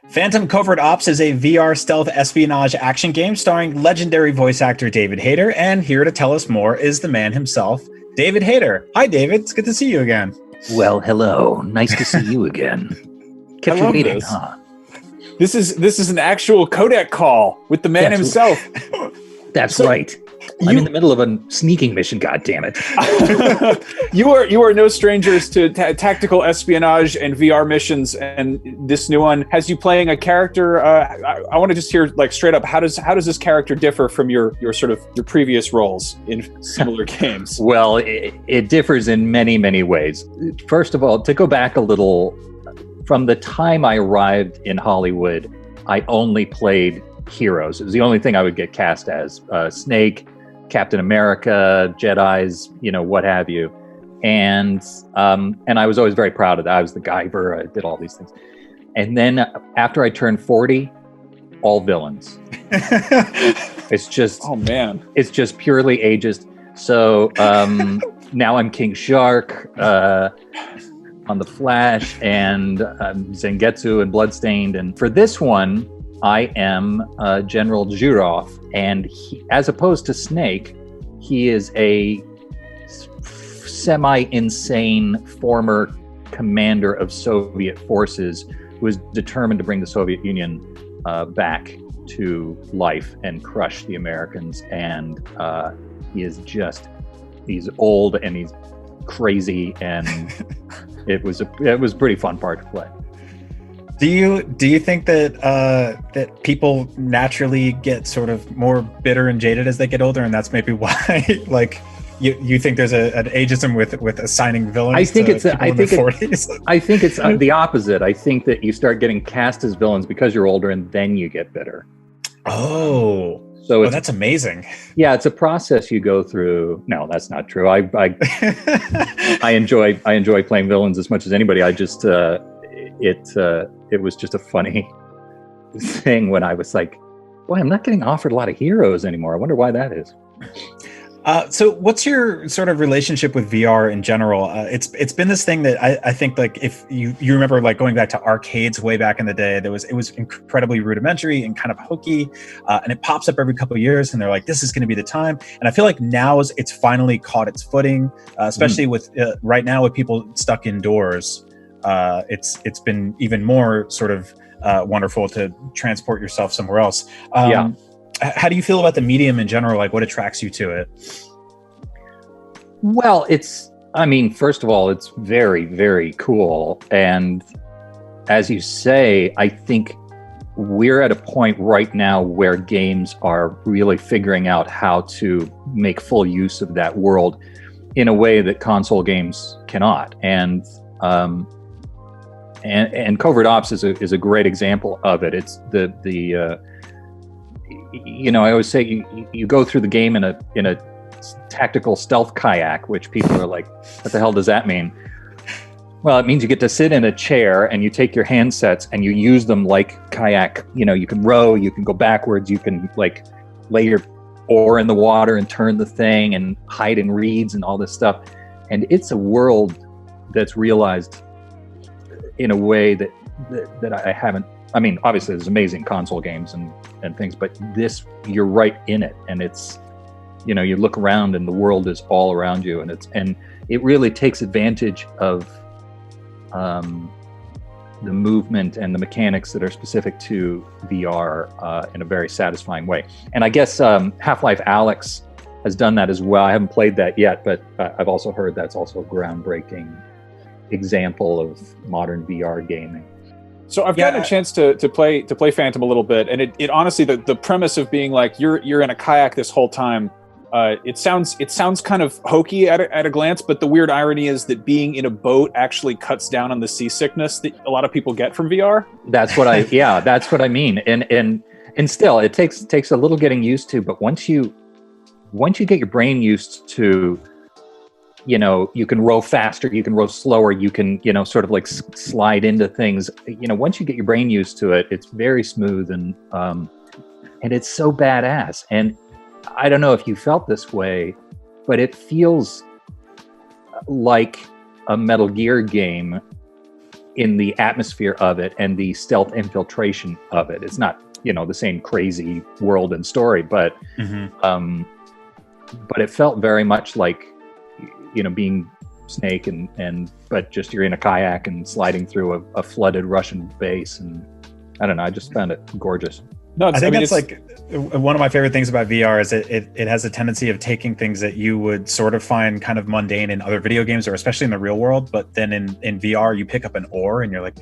Phantom Covert Ops is a VR stealth espionage action game starring legendary voice actor David Hayter, and here to tell us more is the man himself, David Hayter. Hi, David. It's good to see you again. Well, hello. Nice to see you again. Kept you waiting, huh? This is an actual codec call with the man himself. That's right. I'm in the middle of a sneaking mission, goddammit. You are no strangers to tactical espionage and VR missions, and this new one has you playing a character. I want to just hear, like, straight up, how does this character differ from your previous roles in similar games? Well, it differs in many, many ways. First of all, to go back a little, from the time I arrived in Hollywood, I only played heroes. It was the only thing I would get cast as. Snake, Captain America, Jedis, what have you. And I was always very proud of that. I was the Guyver. I did all these things. And then after I turned 40, all villains. It's just, oh man, it's just purely ageist. So now I'm King Shark on The Flash, and Zangetsu and Bloodstained. And for this one, I am General Zhurov, and he, as opposed to Snake, he is a semi-insane former commander of Soviet forces who is determined to bring the Soviet Union back to life and crush the Americans. And he's old and he's crazy, and it was a pretty fun part to play. Do you think that people naturally get sort of more bitter and jaded as they get older, and that's maybe why you think there's an ageism with assigning villains? I think it's the opposite. I think that you start getting cast as villains because you're older, and then you get bitter. Oh, so that's amazing. Yeah, it's a process you go through. No, that's not true. I enjoy playing villains as much as anybody. I just it was just a funny thing when I was like, boy, I'm not getting offered a lot of heroes anymore. I wonder why that is. So what's your sort of relationship with VR in general? It's been this thing that I think, like, if you remember, like, going back to arcades way back in the day, it was incredibly rudimentary and kind of hokey, and it pops up every couple of years, and they're like, this is going to be the time. And I feel like now it's finally caught its footing, especially with right now with people stuck indoors. It's been even more sort of wonderful to transport yourself somewhere else. How do you feel about the medium in general? Like, what attracts you to it? Well, first of all, it's very, very cool. And as you say, I think we're at a point right now where games are really figuring out how to make full use of that world in a way that console games cannot. And Covert Ops is a great example of it. It's I always say you go through the game in a tactical stealth kayak, which people are like, what the hell does that mean? Well, it means you get to sit in a chair and you take your handsets and you use them like kayak. You can row, you can go backwards, you can, like, lay your oar in the water and turn the thing and hide in reeds and all this stuff. And it's a world that's realized in a way that I haven't. I mean, obviously there's amazing console games and things, but this, you're right in it, and it's, you look around and the world is all around you, and it really takes advantage of the movement and the mechanics that are specific to VR in a very satisfying way. And I guess Half-Life Alyx has done that as well. I haven't played that yet, but I've also heard that's also a groundbreaking example of modern VR gaming. So I've gotten a chance to play Phantom a little bit, and it honestly, the premise of being like you're in a kayak this whole time, it sounds kind of hokey at a glance, but the weird irony is that being in a boat actually cuts down on the seasickness that a lot of people get from VR. That's what I mean. And still, it takes a little getting used to, but once you get your brain used to, you can row faster, you can row slower, you can, sort of like slide into things. Once you get your brain used to it, it's very smooth, and it's so badass. And I don't know if you felt this way, but it feels like a Metal Gear game in the atmosphere of it and the stealth infiltration of it. It's not, the same crazy world and story, but it felt very much like, being Snake but just you're in a kayak and sliding through a flooded Russian base, and I don't know, I just found it gorgeous. No, I think that's like one of my favorite things about VR is it has a tendency of taking things that you would sort of find kind of mundane in other video games or especially in the real world, but then in VR you pick up an oar and you're like,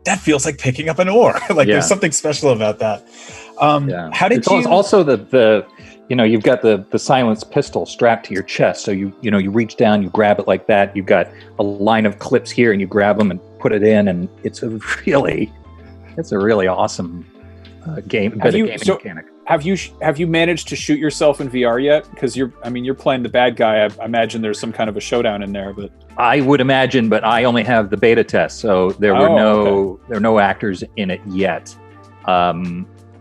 that feels like picking up an oar. There's something special about that. How did you also the you've got the silenced pistol strapped to your chest, so you reach down, you grab it like that, you've got a line of clips here and you grab them and put it in, and it's a really awesome gaming mechanic. Have you managed to shoot yourself in VR yet? Because you're playing the bad guy. I imagine there's some kind of a showdown in there, but I would imagine, but I only have the beta test, so there were no actors in it yet.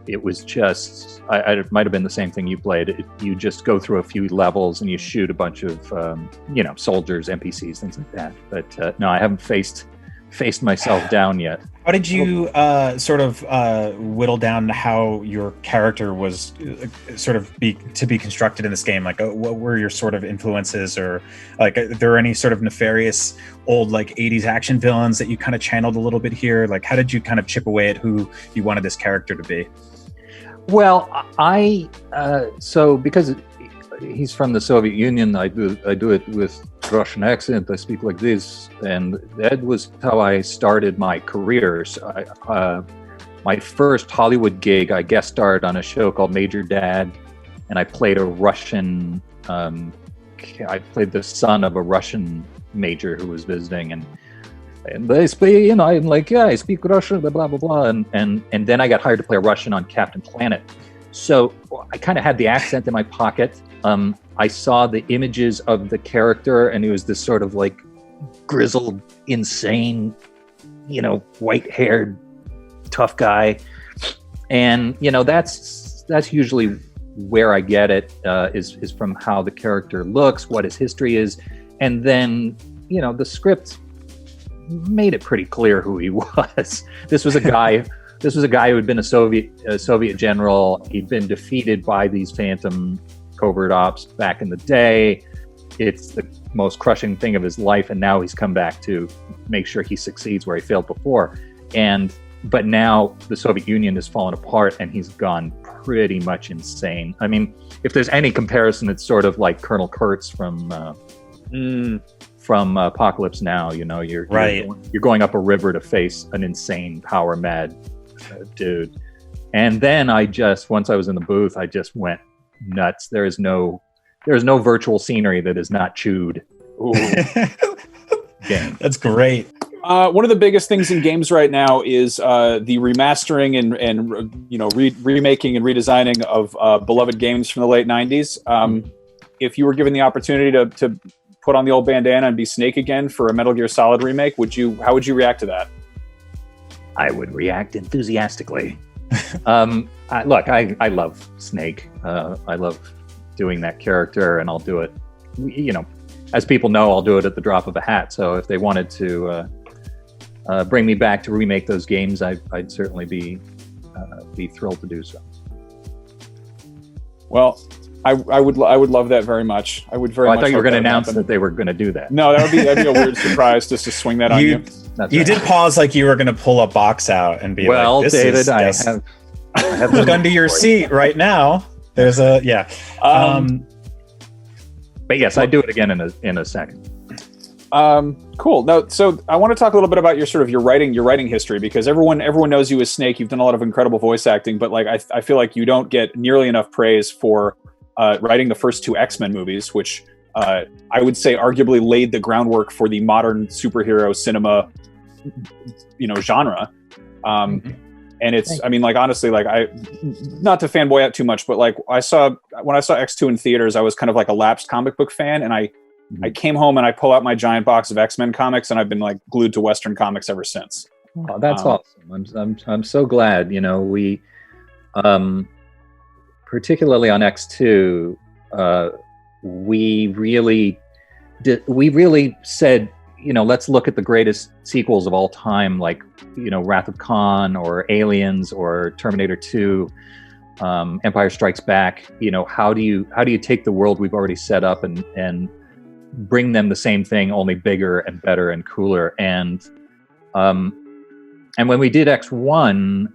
It was just, it might have been the same thing you played. You just go through a few levels and you shoot a bunch of, soldiers, NPCs, things like that. But no, I haven't faced myself down yet. How did you sort of whittle down how your character was sort of be constructed in this game? Like, what were your sort of influences, or like, are there any sort of nefarious old 80s action villains that you kind of channeled a little bit here? Like, how did you kind of chip away at who you wanted this character to be? Well, so because he's from the Soviet Union, I do it with Russian accent. I speak like this, and that was how I started my career. So my first Hollywood gig, I guest starred on a show called Major Dad, and I played a Russian. I played the son of a Russian major who was visiting, and they speak, I'm like, yeah, I speak Russian, blah blah blah, and then I got hired to play a Russian on Captain Planet. So I kind of had the accent in my pocket. I saw the images of the character, and it was this sort of grizzled, insane, white-haired, tough guy. And that's usually where I get it, is from how the character looks, what his history is, and then the script made it pretty clear who he was. This was a guy who had been a Soviet general. He'd been defeated by these phantom Covert Ops back in the day. It's the most crushing thing of his life, and now he's come back to make sure he succeeds where he failed before. But now the Soviet Union has fallen apart, and he's gone pretty much insane. I mean, if there's any comparison, it's sort of like Colonel Kurtz from Apocalypse Now. You're going up a river to face an insane, power mad dude. And then once I was in the booth, I just went nuts. There is no virtual scenery that is not chewed. Game. That's great. One of the biggest things in games right now is the remastering and remaking and redesigning of beloved games from the late 90s. If you were given the opportunity to put on the old bandana and be Snake again for a Metal Gear Solid remake, how would you react to that? I would react enthusiastically. Look, I love Snake. I love doing that character, and I'll do it. As people know, I'll do it at the drop of a hat. So if they wanted to bring me back to remake those games, I'd certainly be thrilled to do so. Well, I would love that very much. I would very much. I thought you were going to announce that they were going to do that. No, that'd be a weird surprise just to swing that on you. You did pause like you were going to pull a box out and be well, like, David, I have look under your seat right now. There's a but yes, I'd do it again in a second. Cool. Now, so I want to talk a little bit about your writing history, because everyone knows you as Snake. You've done a lot of incredible voice acting, but I feel like you don't get nearly enough praise for writing the first two XMen movies, which I would say arguably laid the groundwork for the modern superhero cinema, genre. And it's, honestly, I, not to fanboy out too much, but when I saw X2 in theaters, I was kind of like a lapsed comic book fan, and I came home and I pull out my giant box of X-Men comics, and I've been glued to Western comics ever since. Oh, that's awesome. I'm so glad. We, particularly on X2, we really said, let's look at the greatest sequels of all time, like, Wrath of Khan or Aliens or Terminator 2, Empire Strikes Back. How do you take the world we've already set up and bring them the same thing, only bigger and better and cooler? And when we did X1,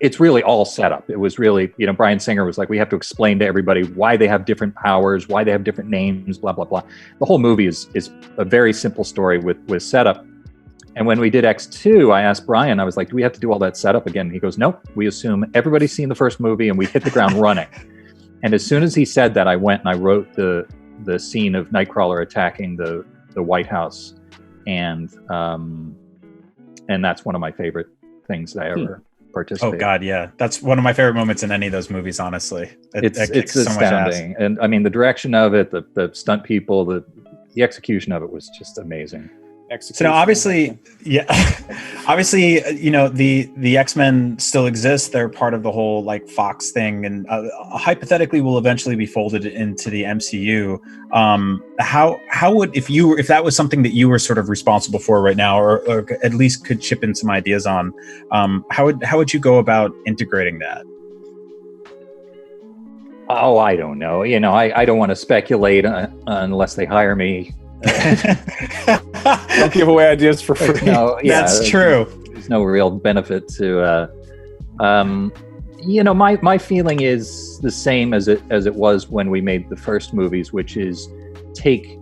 it's really all set up. It was really, Bryan Singer was like, we have to explain to everybody why they have different powers, why they have different names, blah, blah, blah. The whole movie is a very simple story with setup. And when we did X2, I asked Bryan, I was like, do we have to do all that setup again? He goes, nope, we assume everybody's seen the first movie and we hit the ground running. And as soon as he said that, I went and I wrote the scene of Nightcrawler attacking the White House. And that's one of my favorite things that I ever participated. Oh God, yeah, that's one of my favorite moments in any of those movies. Honestly, it's astounding, and I mean the direction of it, the stunt people, the execution of it was just amazing. So now, obviously, obviously, the X-Men still exist. They're part of the whole like Fox thing, and hypothetically will eventually be folded into the MCU. How would, if that was something that you were sort of responsible for right now, or at least could chip in some ideas on, how would you go about integrating that? Oh, I don't know. I don't want to speculate unless they hire me. Don't give away ideas for free. No, that's true. There's no real benefit to my feeling is the same as it was when we made the first movies, which is take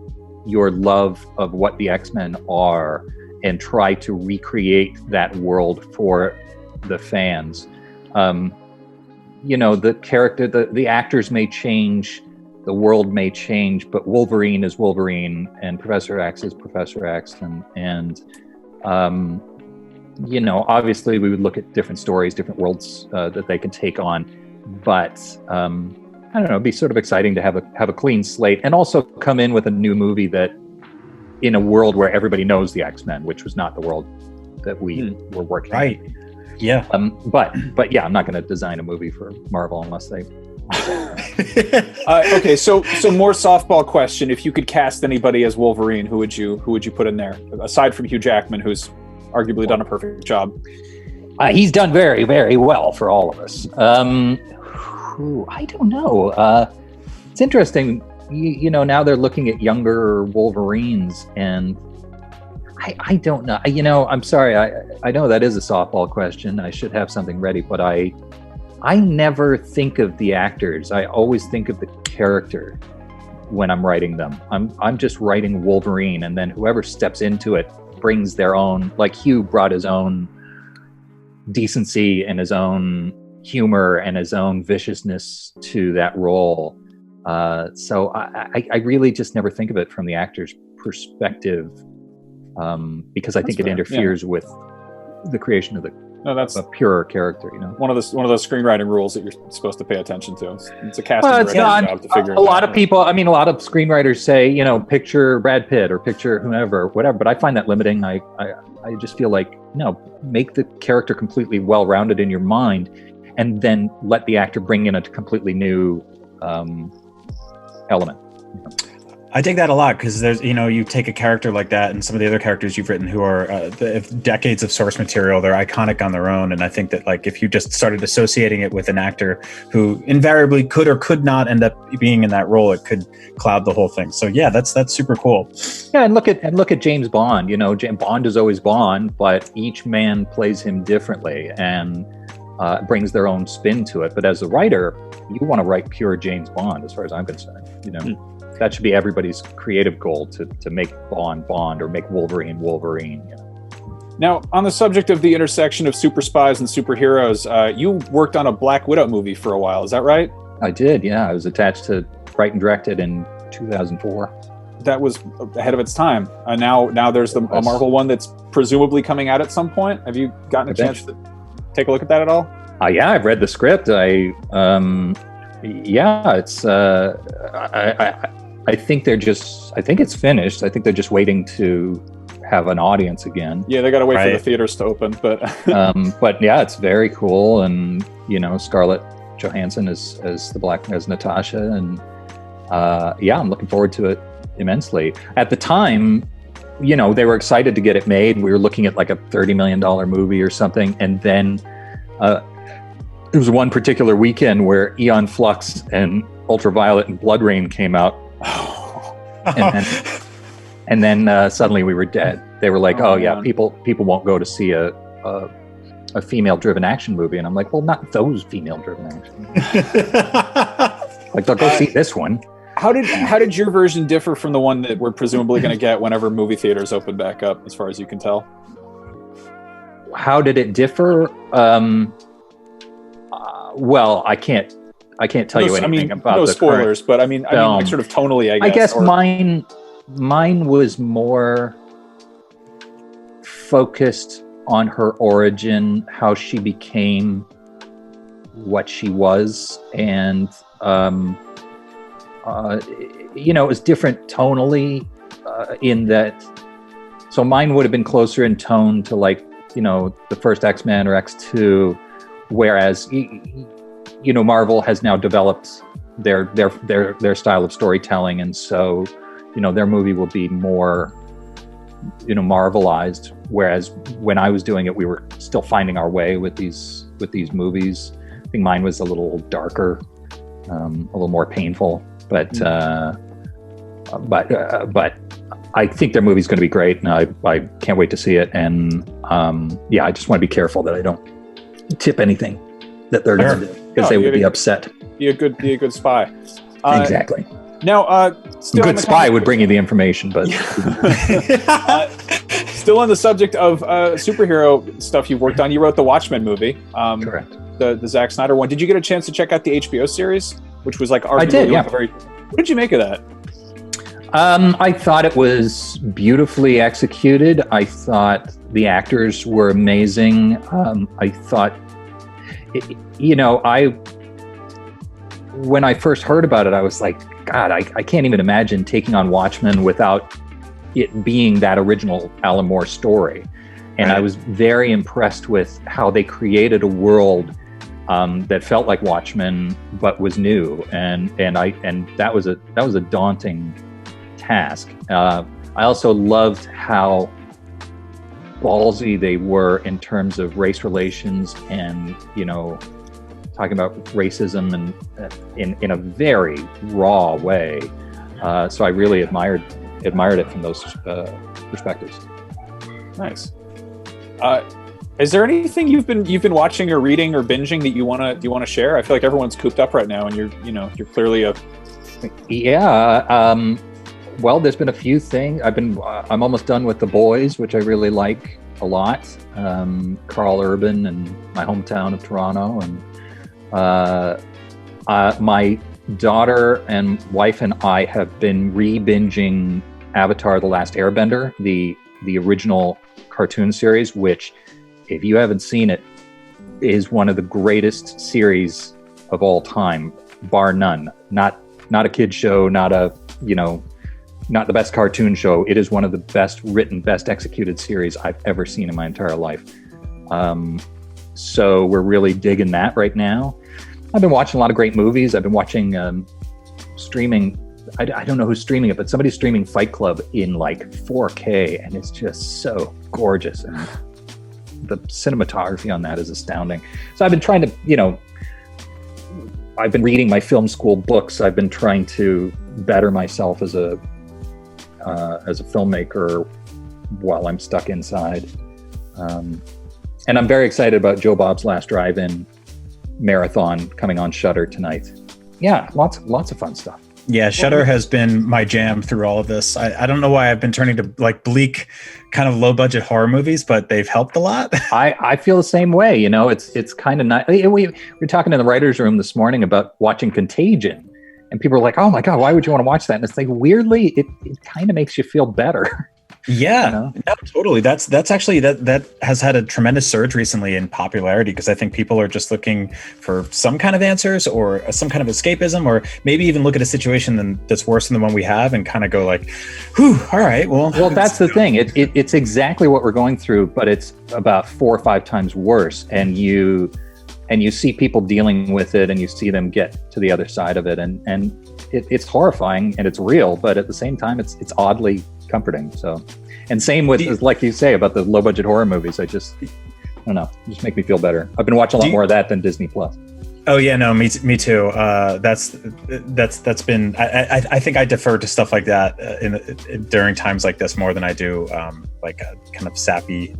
your love of what the X-Men are and try to recreate that world for the fans. The character, the actors may change, the world may change, but Wolverine is Wolverine and Professor X is Professor X. And obviously we would look at different stories, different worlds that they can take on. But I don't know, it'd be sort of exciting to have a clean slate and also come in with a new movie that in a world where everybody knows the X-Men, which was not the world that we were working right. in. Yeah. But yeah, I'm not going to design a movie for Marvel unless they... Okay, so more softball question: if you could cast anybody as Wolverine, who would you put in there aside from Hugh Jackman, who's arguably done a perfect job? He's done very, very well for all of us. I don't know. It's interesting. Now they're looking at younger Wolverines, and I don't know. I'm sorry. I know that is a softball question. I should have something ready, but I never think of the actors. I always think of the character when I'm writing them. I'm just writing Wolverine, and then whoever steps into it brings their own, like Hugh brought his own decency and his own humor and his own viciousness to that role. So I really just never think of it from the actor's perspective, because I think it interferes with the creation of that's a purer character. One of those screenwriting rules that you're supposed to pay attention to. It's a casting director's job to figure it out. A lot of screenwriters say, picture Brad Pitt or picture whomever, whatever. But I find that limiting. I just feel like, make the character completely well-rounded in your mind, and then let the actor bring in a completely new element. I dig that a lot, because there's, you take a character like that and some of the other characters you've written who are decades of source material, they're iconic on their own. And I think that if you just started associating it with an actor who invariably could or could not end up being in that role, it could cloud the whole thing. So yeah, that's super cool. Yeah, and look at James Bond. Bond is always Bond, but each man plays him differently and brings their own spin to it. But as a writer, you want to write pure James Bond, as far as I'm concerned. That should be everybody's creative goal, to make Bond or make Wolverine. Now, on the subject of the intersection of super spies and superheroes, you worked on a Black Widow movie for a while. Is that right? I did, yeah. I was attached to write and direct it in 2004. That was ahead of its time. Now there's a Marvel one that's presumably coming out at some point. Have you gotten a chance to take a look at that at all? Yeah, I've read the script. It's I think it's finished. I think they're just waiting to have an audience again. Yeah, they got to wait for the theaters to open, but but yeah, it's very cool. And Scarlett Johansson as Natasha, and I'm looking forward to it immensely. At the time, you know, they were excited to get it made. We were looking at like a $30 million movie or something. And then there was one particular weekend where Aeon Flux and Ultraviolet and Blood Rain came out. And then suddenly we were dead. They were like, oh yeah, people won't go to see a female-driven action movie. And I'm like, well, not those female-driven action movies. Like, they'll go see this one. How did your version differ from the one that we're presumably going to get whenever movie theaters open back up, as far as you can tell? How did it differ? Well, I can't tell you anything about no the spoilers, current but I mean, like sort of tonally, I guess. Mine was more focused on her origin, how she became what she was, and you know, it was different tonally in that. So mine would have been closer in tone to, like, you know, the first X-Men or X2, whereas you know, Marvel has now developed their style of storytelling, and so, you know, their movie will be more, you know, Marvelized. Whereas when I was doing it, we were still finding our way with these movies. I think mine was a little darker, a little more painful, but I think their movie's going to be great, and I can't wait to see it. And yeah, I just want to be careful that I don't tip anything that they're going to do, because they would be upset. Be a good spy. Exactly. Now, still good spy would bring you the information, but still on the subject of superhero stuff you've worked on, you wrote the Watchmen movie. Correct. The Zack Snyder one. Did you get a chance to check out the HBO series, which was like I did, yeah. What did you make of that? I thought it was beautifully executed. I thought the actors were amazing. I thought, you know, when I first heard about it, I was like, God, I can't even imagine taking on Watchmen without it being that original Alan Moore story. And right. I was very impressed with how they created a world that felt like Watchmen but was new, and that was a daunting task. I also loved how ballsy they were in terms of race relations, and, you know, talking about racism and in a very raw way. So I really admired it from those perspectives. Nice. Is there anything you've been watching or reading or binging that you want to share? I feel like everyone's cooped up right now, and you're clearly a. Yeah. Well, there's been a few things. I'm almost done with The Boys, which I really like a lot. Carl Urban and my hometown of Toronto, and my daughter and wife and I have been re-binging Avatar: The Last Airbender, the original cartoon series, which, if you haven't seen it, is one of the greatest series of all time, bar none. Not a kid's show, not the best cartoon show. It is one of the best written, best executed series I've ever seen in my entire life. So we're really digging that right now. I've been watching a lot of great movies. I've been watching streaming. I don't know who's streaming it, but somebody's streaming Fight Club in like 4K, and it's just so gorgeous. And the cinematography on that is astounding. So I've been trying to, I've been reading my film school books. I've been trying to better myself as a filmmaker while I'm stuck inside. And I'm very excited about Joe Bob's Last Drive-In marathon coming on Shudder tonight. Yeah, lots of fun stuff. Yeah, Shudder has been my jam through all of this. I don't know why I've been turning to like bleak, kind of low budget horror movies, but they've helped a lot. I feel the same way. It's kind of nice. We were talking in the writer's room this morning about watching Contagion, and people were like, "Oh my God, why would you want to watch that?" And it's like, weirdly, it kind of makes you feel better. Yeah, no, totally. That's actually that has had a tremendous surge recently in popularity, because I think people are just looking for some kind of answers or some kind of escapism, or maybe even look at a situation that's worse than the one we have and kind of go like, "Whew, all right, well." Well, that's the thing. It's exactly what we're going through, but it's about 4 or 5 times worse. And you see people dealing with it, and you see them get to the other side of it, and it's horrifying and it's real, but at the same time, it's oddly comforting. So, and same with, like you say about the low budget horror movies. I don't know, just make me feel better. I've been watching a lot more of that than Disney Plus. Oh yeah, no, me too. That's been. I think I defer to stuff like that during times like this more than I do like a kind of sappy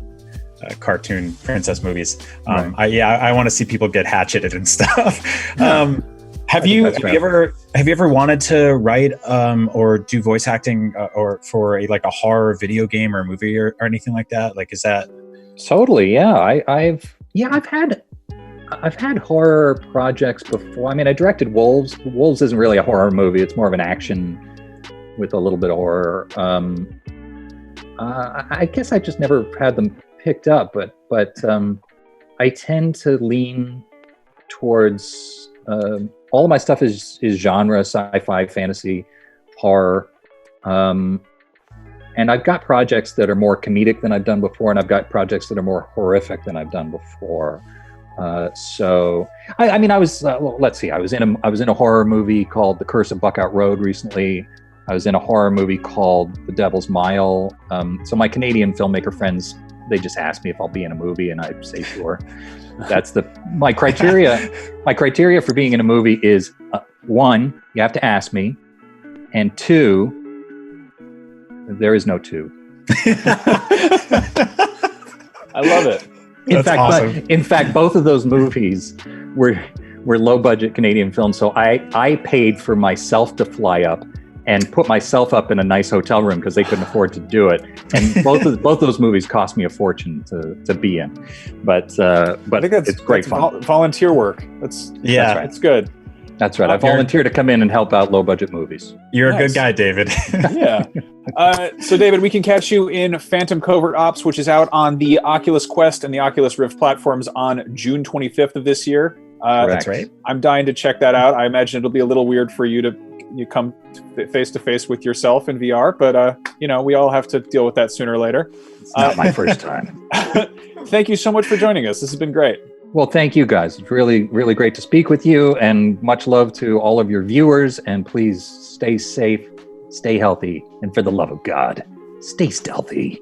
cartoon princess movies. Right. I want to see people get hatcheted and stuff. Yeah. Have you ever wanted to write or do voice acting or for a horror video game or movie or anything like that? Like, is that totally? Yeah, I've had horror projects before. I mean, I directed Wolves. Wolves isn't really a horror movie. It's more of an action with a little bit of horror. I guess I just never had them picked up, but I tend to lean towards all of my stuff is genre, sci-fi, fantasy, horror. And I've got projects that are more comedic than I've done before, and I've got projects that are more horrific than I've done before. So I mean, I was let's see, I was in a horror movie called The Curse of Buckout Road recently. I was in a horror movie called The Devil's Mile. So my Canadian filmmaker friends, they just ask me if I'll be in a movie, and I say sure. That's my criteria. My criteria for being in a movie is 1, you have to ask me, and 2, there is no 2. I love it. In fact, both of those movies were low budget Canadian films. So I paid for myself to fly up and put myself up in a nice hotel room because they couldn't afford to do it. And both those movies cost me a fortune to be in. But I think it's great fun. Volunteer work. That's right. It's good. That's right. I volunteer to come in and help out low budget movies. You're a good guy, David. Yeah. So David, we can catch you in Phantom Covert Ops, which is out on the Oculus Quest and the Oculus Rift platforms on June 25th of this year. That's right. I'm dying to check that out. I imagine it'll be a little weird for you to come face to face with yourself in VR, but we all have to deal with that sooner or later. It's not my first time. Thank you so much for joining us. This has been great. Well, thank you guys. It's really, really great to speak with you, and much love to all of your viewers. And please stay safe, stay healthy, and for the love of God, stay stealthy.